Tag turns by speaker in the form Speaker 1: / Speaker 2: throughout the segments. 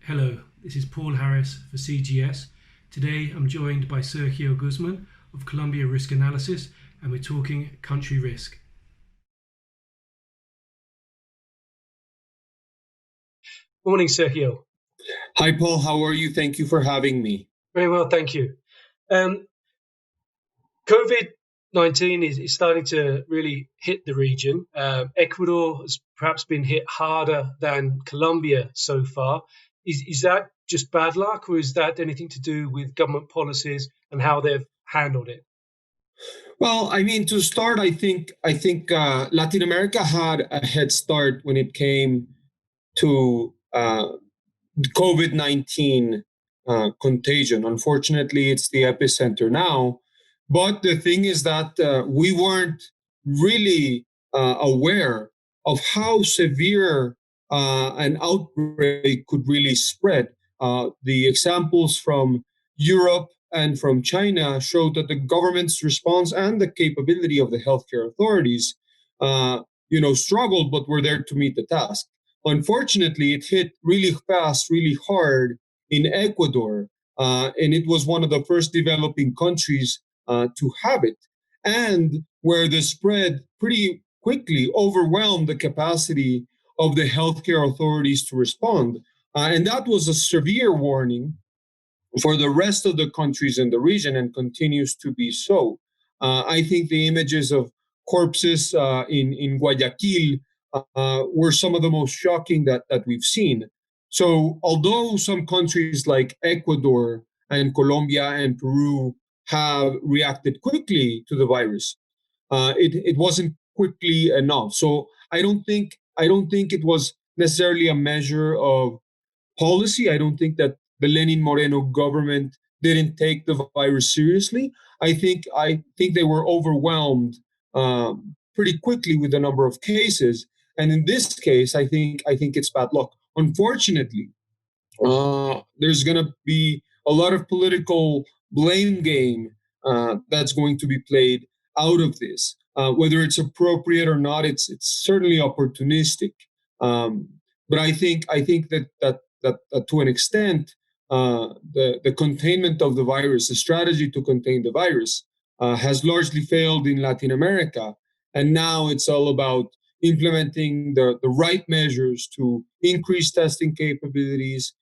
Speaker 1: Hello, this is Paul Harris for CGS. Today I'm joined by Sergio Guzman of Colombia Risk Analysis, and we're talking country risk. Morning, Sergio.
Speaker 2: Hi, Paul. How are you? Thank you for having me.
Speaker 1: Very well, thank you. COVID-19 is starting to really hit the region. Ecuador has perhaps been hit harder than Colombia so far. Is that just bad luck, or is that anything to do with government policies and how they've handled it?
Speaker 2: Well, I mean, to start, I think Latin America had a head start when it came to COVID-19 contagion. Unfortunately, it's the epicenter now. But the thing is that we weren't really aware of how severe an outbreak could really spread. The examples from Europe and from China showed that the government's response and the capability of the healthcare authorities, struggled, but were there to meet the task. Unfortunately, it hit really fast, really hard in Ecuador, and it was one of the first developing countries to have it, and where the spread pretty quickly overwhelmed the capacity of the healthcare authorities to respond. And that was a severe warning for the rest of the countries in the region and continues to be so. I think the images of corpses in Guayaquil were some of the most shocking that we've seen. So, although some countries like Ecuador and Colombia and Peru have reacted quickly to the virus, it wasn't quickly enough. So, I don't think it was necessarily a measure of policy. I don't think that the Lenin Moreno government didn't take the virus seriously. I think they were overwhelmed pretty quickly with the number of cases, and in this case, I think it's bad luck. Unfortunately, there's going to be a lot of political blame game that's going to be played out of this. Whether it's appropriate or not, it's certainly opportunistic. Um, but I think that to an extent, the containment of the virus, the strategy to contain the virus, has largely failed in Latin America, and now it's all about implementing the right measures to increase testing capabilities,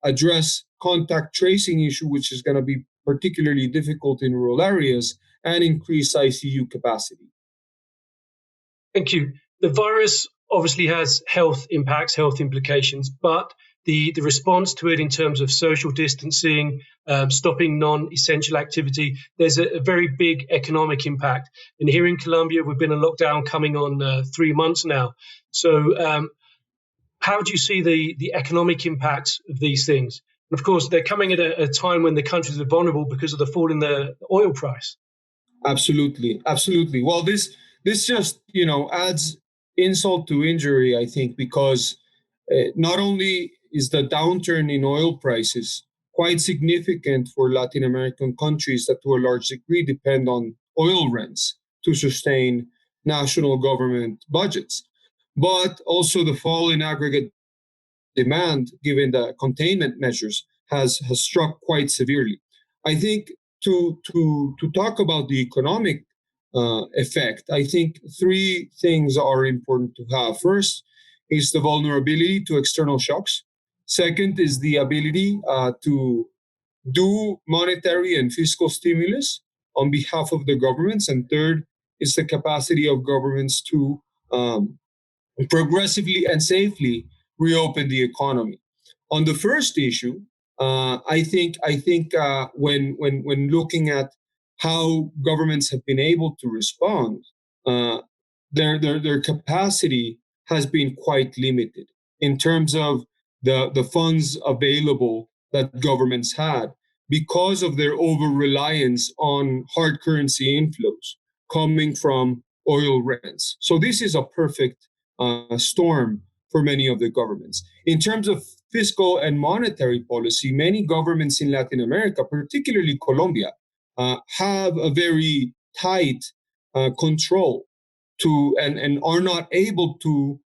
Speaker 2: address contact tracing issue, which is going to be particularly difficult in rural areas, and increase ICU capacity.
Speaker 1: Thank you. The virus obviously has health impacts, health implications, but the response to it in terms of social distancing, stopping non-essential activity, there's a very big economic impact. And here in Colombia, we've been in lockdown coming on 3 months now. So how do you see the economic impacts of these things? And of course, they're coming at a time when the countries are vulnerable because of the fall in the oil price.
Speaker 2: Absolutely, absolutely. Well, this just adds insult to injury, I think, because not only is the downturn in oil prices quite significant for Latin American countries that, to a large degree, depend on oil rents to sustain national government budgets, but also the fall in aggregate demand, given the containment measures, has struck quite severely. I think to talk about the economic effect, I think three things are important to have. First is the vulnerability to external shocks. Second is the ability to do monetary and fiscal stimulus on behalf of the governments. And third is the capacity of governments to progressively and safely reopen the economy. On the first issue, I think when looking at how governments have been able to respond, uh, their capacity has been quite limited in terms of the funds available that governments had because of their over reliance on hard currency inflows coming from oil rents. So this is a perfect storm for many of the governments. In terms of fiscal and monetary policy, many governments in Latin America, particularly Colombia, have a very tight control and are not able to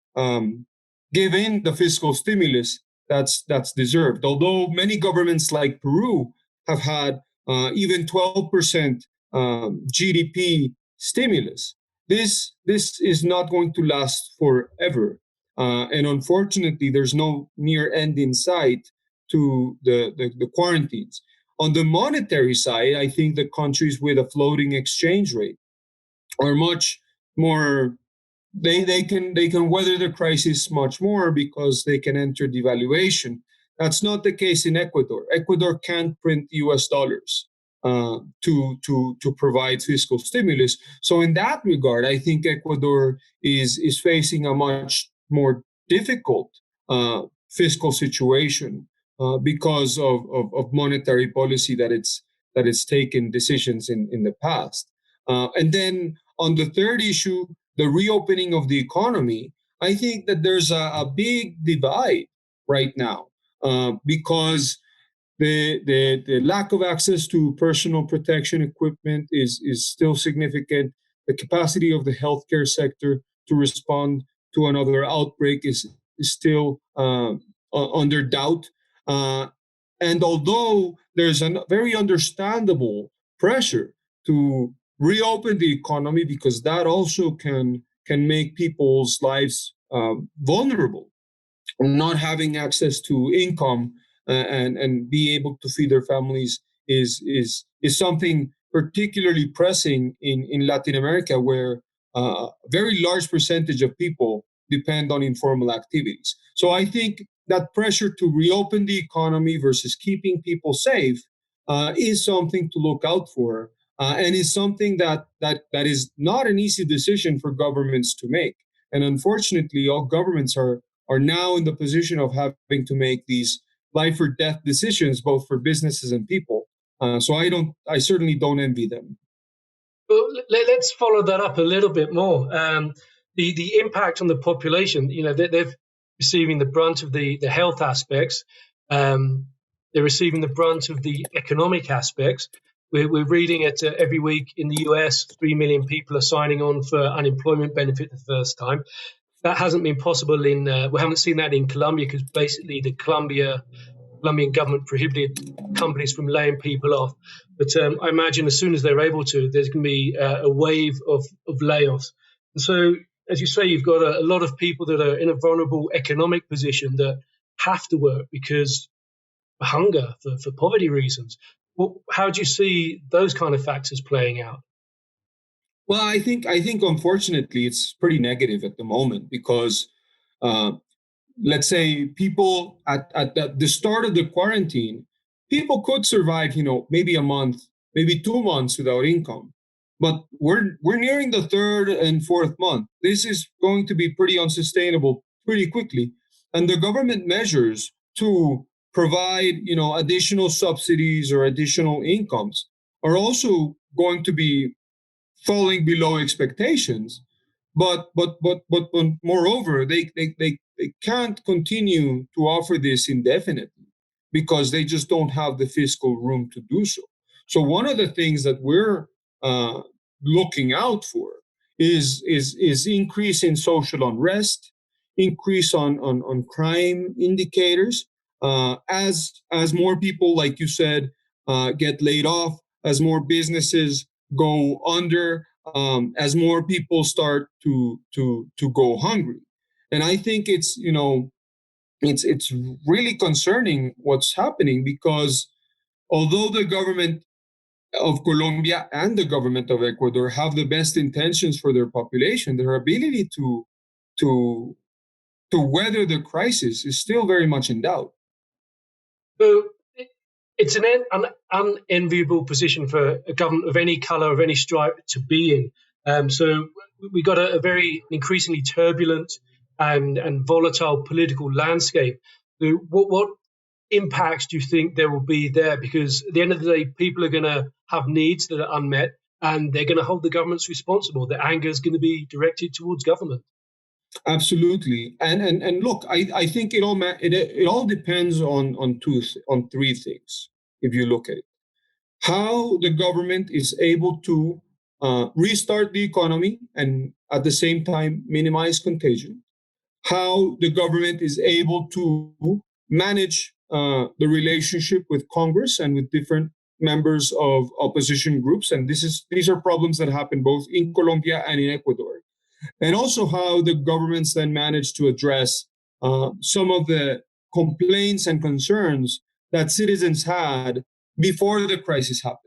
Speaker 2: give in the fiscal stimulus that's deserved. Although many governments like Peru have had even 12% GDP stimulus, this is not going to last forever. And unfortunately, there's no near end in sight to the quarantines. On the monetary side, I think the countries with a floating exchange rate are much more, they can weather the crisis much more because they can enter devaluation. That's not the case in Ecuador. Ecuador can't print U.S. dollars to provide fiscal stimulus. So in that regard, I think Ecuador is facing a much more difficult fiscal situation because of monetary policy that it's taken decisions in the past. And then on the third issue, the reopening of the economy, I think that there's a big divide right now because the lack of access to personal protection equipment is still significant. The capacity of the healthcare sector to respond to another outbreak is still under doubt. Uh, and although there's a very understandable pressure to reopen the economy because that also can make people's lives vulnerable, not having access to income and be able to feed their families is something particularly pressing in Latin America, where a very large percentage of people depend on informal activities. So I think that pressure to reopen the economy versus keeping people safe is something to look out for, and is something that is not an easy decision for governments to make. And unfortunately, all governments are now in the position of having to make these life or death decisions, both for businesses and people. So I certainly don't envy them.
Speaker 1: Well, let's follow that up a little bit more. The impact on the population. They're receiving the brunt of the health aspects. They're receiving the brunt of the economic aspects. We're reading it every week in the US. 3 million people are signing on for unemployment benefit the first time. That hasn't been possible we haven't seen that in Colombia because basically the Colombian government prohibited companies from laying people off. But I imagine as soon as they're able to, there's going to be a wave of layoffs. And so, as you say, you've got a lot of people that are in a vulnerable economic position that have to work because of hunger, for poverty reasons. How do you see those kind of factors playing out?
Speaker 2: Well, I think unfortunately it's pretty negative at the moment because uh, let's say people at the start of the quarantine, people could survive, maybe a month, maybe 2 months without income. But we're nearing the third and fourth month. This is going to be pretty unsustainable pretty quickly. And the government measures to provide, additional subsidies or additional incomes are also going to be falling below expectations. But moreover, they can't continue to offer this indefinitely because they just don't have the fiscal room to do so. So one of the things that we're uh, looking out for is increase in social unrest, increase on crime indicators, as more people, like you said, get laid off, as more businesses go under, as more people start to go hungry. And I think it's really concerning what's happening because although the government of Colombia and the government of Ecuador have the best intentions for their population, their ability to to weather the crisis is still very much in doubt.
Speaker 1: So it's an unenviable position for a government of any colour, of any stripe to be in. So we got a very increasingly turbulent and volatile political landscape. So what impacts do you think there will be there? Because at the end of the day, people are going to have needs that are unmet, and they're going to hold the governments responsible. The anger is going to be directed towards government.
Speaker 2: Absolutely, and look, I think it all depends on three things. If you look at it, how the government is able to restart the economy and at the same time minimize contagion, how the government is able to manage the relationship with Congress and with different members of opposition groups. And these are problems that happen both in Colombia and in Ecuador. And also how the governments then managed to address some of the complaints and concerns that citizens had before the crisis happened.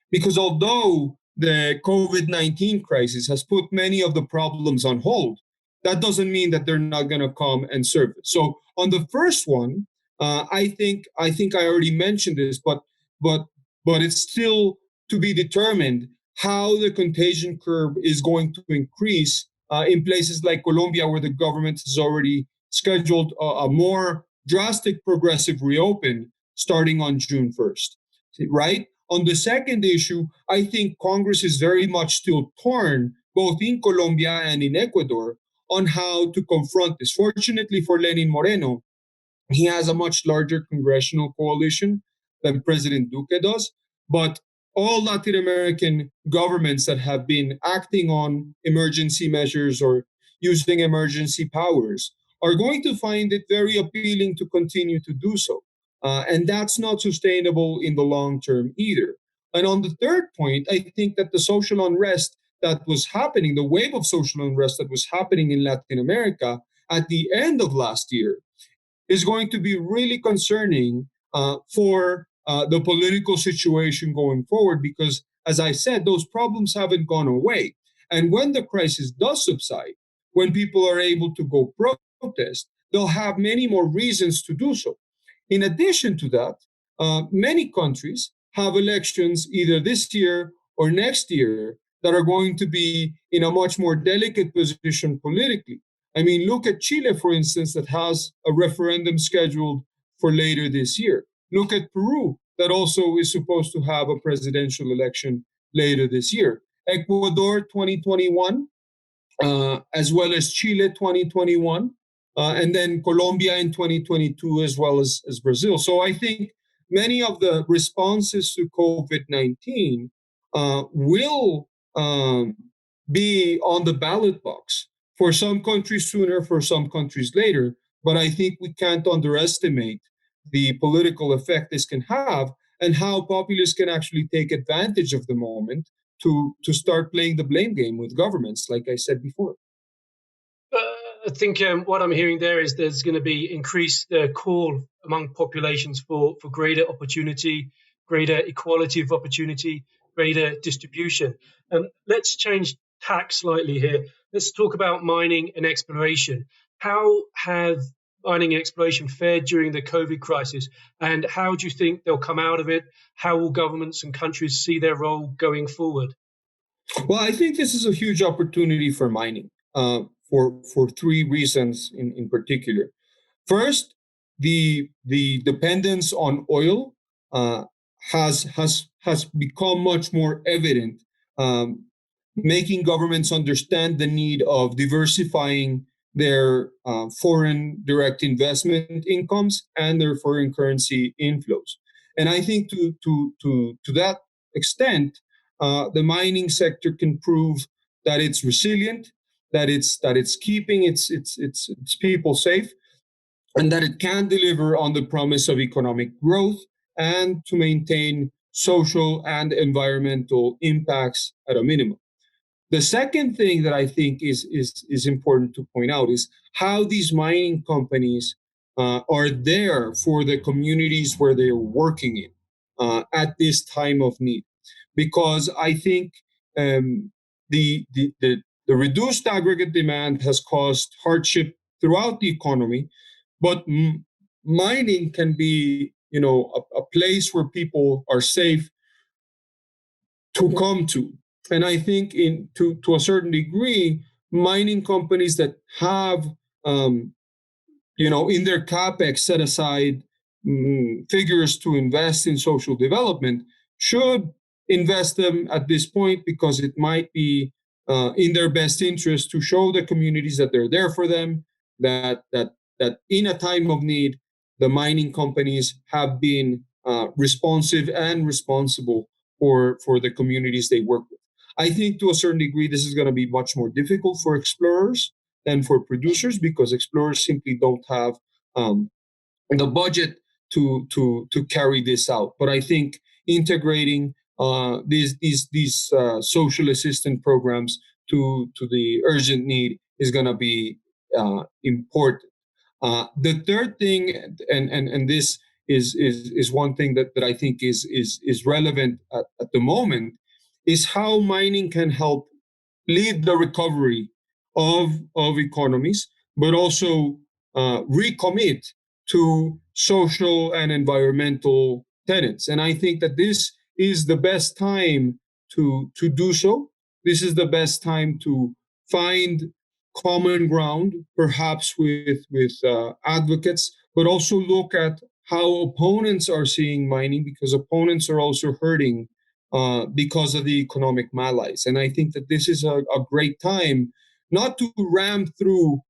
Speaker 2: Because although the COVID-19 crisis has put many of the problems on hold, that doesn't mean that they're not going to come and serve it. So on the first one, I think I already mentioned this, but but it's still to be determined how the contagion curve is going to increase in places like Colombia, where the government has already scheduled a more drastic progressive reopen starting on June 1st, right? On the second issue, I think Congress is very much still torn, both in Colombia and in Ecuador, on how to confront this. Fortunately for Lenin Moreno, he has a much larger congressional coalition than President Duque does. But all Latin American governments that have been acting on emergency measures or using emergency powers are going to find it very appealing to continue to do so. And that's not sustainable in the long term either. And on the third point, I think that the social unrest that was happening, the wave of social unrest that was happening in Latin America at the end of last year, is going to be really concerning for the political situation going forward, because, as I said, those problems haven't gone away. And when the crisis does subside, when people are able to go protest, they'll have many more reasons to do so. In addition to that, many countries have elections either this year or next year that are going to be in a much more delicate position politically. I mean, look at Chile, for instance, that has a referendum scheduled for later this year. Look at Peru, that also is supposed to have a presidential election later this year. Ecuador 2021, as well as Chile 2021, and then Colombia in 2022, as well as Brazil. So I think many of the responses to COVID-19 will be on the ballot box. For some countries sooner, for some countries later. But I think we can't underestimate the political effect this can have and how populists can actually take advantage of the moment to start playing the blame game with governments, like I said before.
Speaker 1: I think what I'm hearing there is there's going to be increased call among populations for greater opportunity, greater equality of opportunity, greater distribution. Let's change tack slightly here. Let's talk about mining and exploration. How have mining and exploration fared during the COVID crisis, and how do you think they'll come out of it? How will governments and countries see their role going forward?
Speaker 2: Well, I think this is a huge opportunity for mining for three reasons in particular. First, the dependence on oil has become much more evident, making governments understand the need of diversifying their foreign direct investment incomes and their foreign currency inflows. And I think to that extent, the mining sector can prove that it's resilient, that it's keeping its people safe, and that it can deliver on the promise of economic growth and to maintain social and environmental impacts at a minimum. The second thing that I think is important to point out is how these mining companies are there for the communities where they are working in at this time of need. Because I think the reduced aggregate demand has caused hardship throughout the economy, but mining can be, a place where people are safe to come to. And I think to a certain degree, mining companies that have in their capex set aside figures to invest in social development should invest them at this point, because it might be in their best interest to show the communities that they're there for them, that in a time of need, the mining companies have been responsive and responsible for the communities they work with. I think to a certain degree, this is going to be much more difficult for explorers than for producers, because explorers simply don't have the budget to carry this out. But I think integrating these social assistance programs to the urgent need is going to be important. The third thing, and this is one thing that I think is relevant at the moment, is how mining can help lead the recovery of economies, but also recommit to social and environmental tenets. And I think that this is the best time to do so. This is the best time to find common ground, perhaps with advocates, but also look at how opponents are seeing mining, because opponents are also hurting because of the economic malaise. And I think that this is a great time not to ram through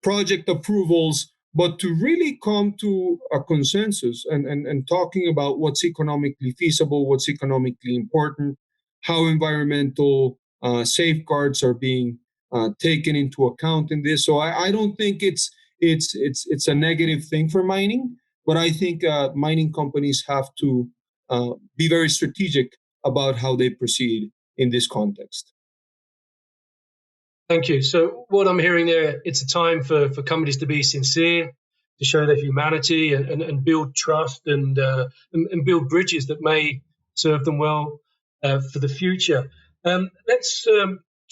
Speaker 2: project approvals, but to really come to a consensus and talking about what's economically feasible, what's economically important, how environmental safeguards are being taken into account in this. So I don't think it's a negative thing for mining, but I think mining companies have to be very strategic about how they proceed in this context.
Speaker 1: Thank you. So what I'm hearing there, it's a time for companies to be sincere, to show their humanity and build trust and build bridges that may serve them well for the future. Let's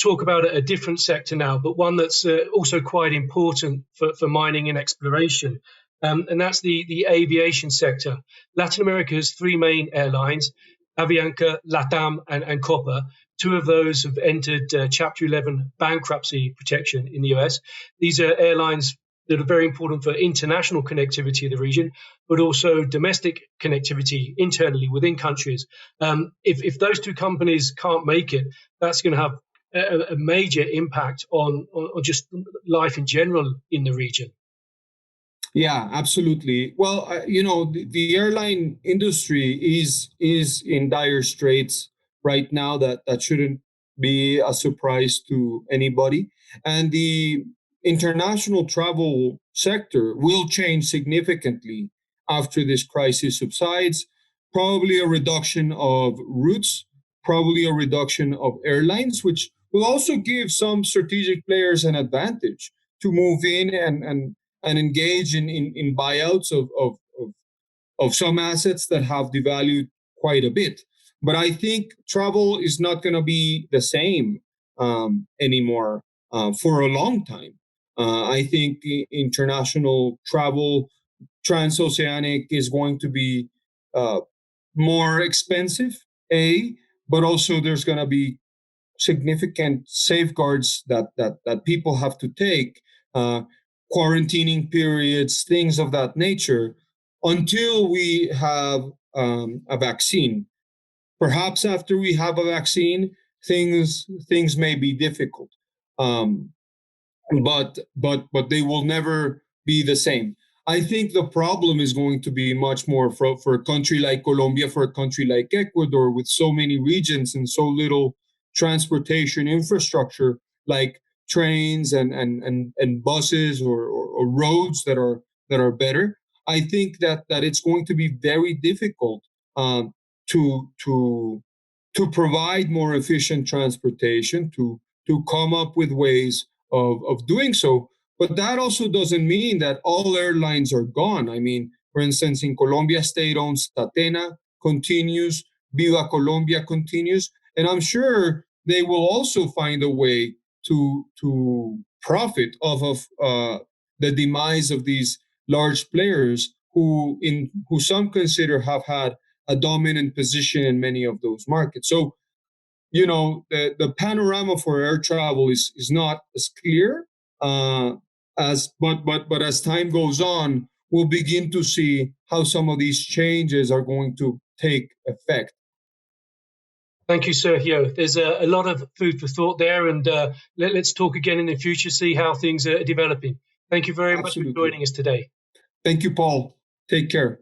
Speaker 1: talk about a different sector now, but one that's also quite important for mining and exploration. And that's the aviation sector. Latin America has three main airlines, Avianca, LATAM, and Copa. Two of those have entered Chapter 11 bankruptcy protection in the US. These are airlines that are very important for international connectivity of the region, but also domestic connectivity internally within countries. If those two companies can't make it, that's going to have a major impact on just life in general in the region.
Speaker 2: Yeah, absolutely. Well, the airline industry is in dire straits right now. That shouldn't be a surprise to anybody. And the international travel sector will change significantly after this crisis subsides. Probably a reduction of routes, probably a reduction of airlines, which will also give some strategic players an advantage to move in and engage in buyouts of some assets that have devalued quite a bit. But I think travel is not going to be the same anymore for a long time. I think the international travel, transoceanic, is going to be more expensive, but also there's going to be significant safeguards that people have to take, quarantining periods, things of that nature, until we have a vaccine. Perhaps after we have a vaccine, things may be difficult, but they will never be the same. I think the problem is going to be much more for a country like Colombia, for a country like Ecuador, with so many regions and so little transportation infrastructure, like trains and buses or roads that are better. I think that it's going to be very difficult to provide more efficient transportation, to come up with ways of doing so. But that also doesn't mean that all airlines are gone. I mean, for instance, in Colombia, state-owned Statena continues, Viva Colombia continues, and I'm sure they will also find a way to profit off of the demise of these large players who some consider have had a dominant position in many of those markets. So, the panorama for air travel is not as clear but as time goes on, we'll begin to see how some of these changes are going to take effect.
Speaker 1: Thank you, Sergio. There's a lot of food for thought there, and let's talk again in the future, see how things are developing. Thank you very much for joining us today.
Speaker 2: Thank you, Paul. Take care.